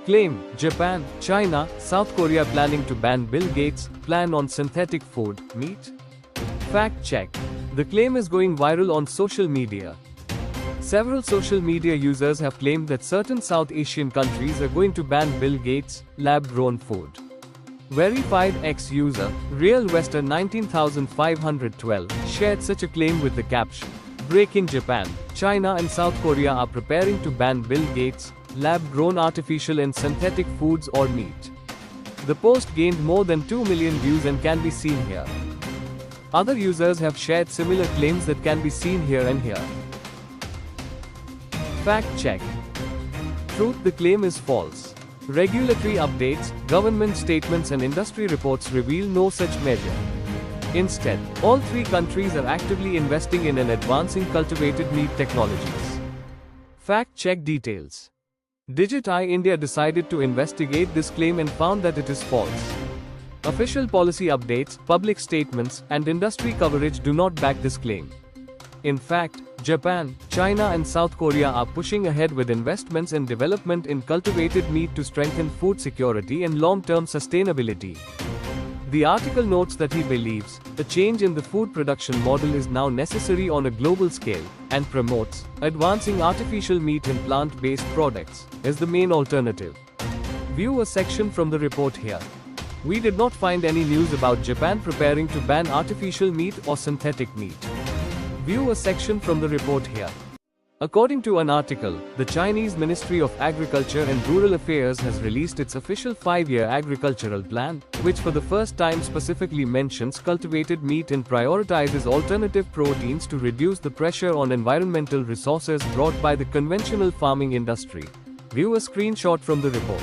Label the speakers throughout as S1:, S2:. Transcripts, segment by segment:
S1: Claim: Japan, China, South Korea planning to ban Bill Gates' plan on synthetic food, meat? Fact check. The claim is going viral on social media. Several social media users have claimed that certain South Asian countries are going to ban Bill Gates' lab-grown food. Verified X-user, RealWestern 19512, shared such a claim with the caption, "Breaking: Japan, China and South Korea are preparing to ban Bill Gates' lab-grown artificial and synthetic foods or meat." The post gained more than 2 million views and can be seen here. Other users have shared similar claims that can be seen here and here. Fact check. Truth: the claim is false. Regulatory updates, government statements and industry reports reveal no such measure. Instead, all three countries are actively investing in and advancing cultivated meat technologies. Fact check details. Digiti India decided to investigate this claim and found that it is false. Official policy updates, public statements, and industry coverage do not back this claim. In fact, Japan, China and South Korea are pushing ahead with investments and development in cultivated meat to strengthen food security and long-term sustainability. The article notes that he believes a change in the food production model is now necessary on a global scale, and promotes advancing artificial meat and plant-based products as the main alternative. View a section from the report here. We did not find any news about Japan preparing to ban artificial meat or synthetic meat. View a section from the report here. According to an article, the Chinese Ministry of Agriculture and Rural Affairs has released its official 5-year agricultural plan, which for the first time specifically mentions cultivated meat and prioritizes alternative proteins to reduce the pressure on environmental resources brought by the conventional farming industry. View a screenshot from the report.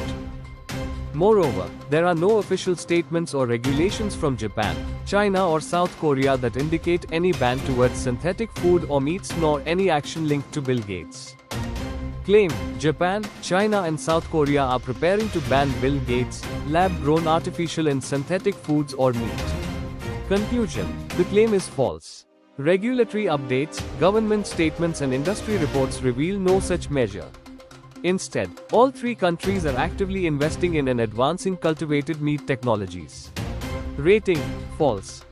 S1: Moreover, there are no official statements or regulations from Japan, China or South Korea that indicate any ban towards synthetic food or meats nor any action linked to Bill Gates. Claim: Japan, China and South Korea are preparing to ban Bill Gates' lab-grown artificial and synthetic foods or meat. Conclusion: the claim is false. Regulatory updates, government statements and industry reports reveal no such measure. Instead, all three countries are actively investing in and advancing cultivated meat technologies. Rating: false.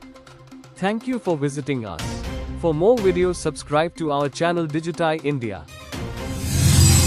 S1: Thank you for visiting us. For more videos, subscribe to our channel Digiti India.